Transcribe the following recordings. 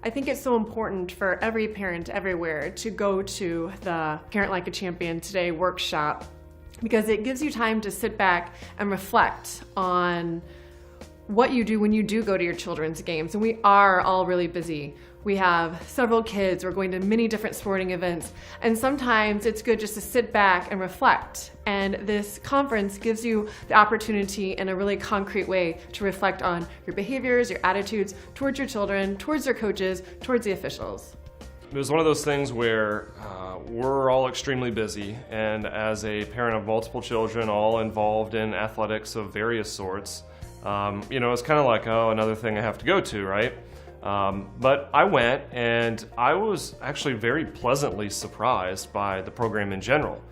I think it's so important for every parent everywhere to go to the Parent Like a Champion Today workshop, because it gives you time to sit back and reflect on what you do when you do go to your children's games. And we are all really busy. We have several kids, we're going to many different sporting events, and sometimes it's good just to sit back and reflect. And this conference gives you the opportunity in a really concrete way to reflect on your behaviors, your attitudes towards your children, towards their coaches, towards the officials. It was one of those things where we're all extremely busy, and as a parent of multiple children all involved in athletics of various sorts, it's kind of like, oh, another thing I have to go to, right? But I went, and I was actually very pleasantly surprised by the program in general.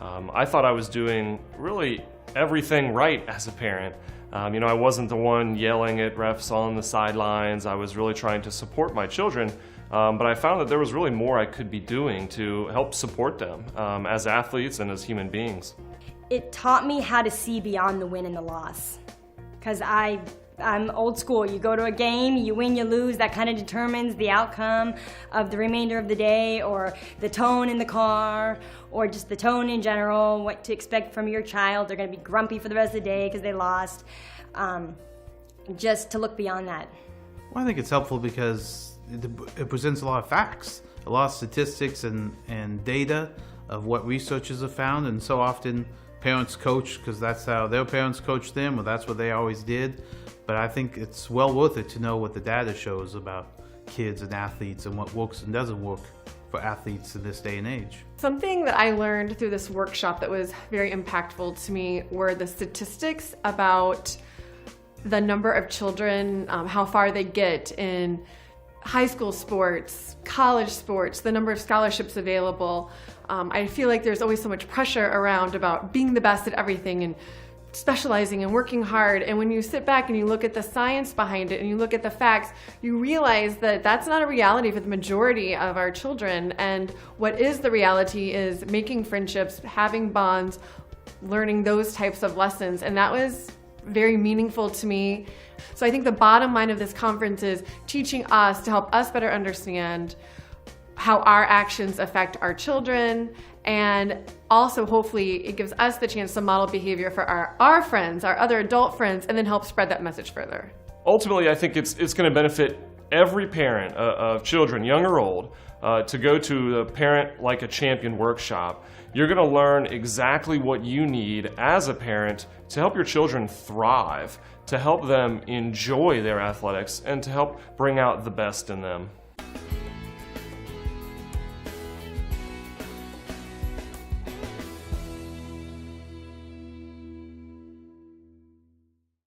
I thought I was doing really everything right as a parent. I wasn't the one yelling at refs on the sidelines. I was really trying to support my children, but I found that there was really more I could be doing to help support them as athletes and as human beings. It taught me how to see beyond the win and the loss, because I'm old school. You go to a game, you win, you lose, that kind of determines the outcome of the remainder of the day, or the tone in the car, or just the tone in general, what to expect from your child. They're going to be grumpy for the rest of the day because they lost. Just to look beyond that. Well, I think it's helpful because it presents a lot of facts, a lot of statistics and data of what researchers have found, and so often parents coach because that's how their parents coached them, or that's what they always did. But I think it's well worth it to know what the data shows about kids and athletes and what works and doesn't work for athletes in this day and age. Something that I learned through this workshop that was very impactful to me were the statistics about the number of children, how far they get in high school sports, college sports, the number of scholarships available. I feel like there's always so much pressure around about being the best at everything and specializing and working hard, and when you sit back and you look at the science behind it and you look at the facts, you realize that that's not a reality for the majority of our children. And what is the reality is making friendships, having bonds, learning those types of lessons, and that was very meaningful to me. So I think the bottom line of this conference is teaching us to help us better understand how our actions affect our children, and also hopefully it gives us the chance to model behavior for our friends, our other adult friends, and then help spread that message further. Ultimately, I think it's going to benefit every parent of children, young or old, to go to the Parent Like a Champion workshop. You're going to learn exactly what you need as a parent to help your children thrive, to help them enjoy their athletics, and to help bring out the best in them.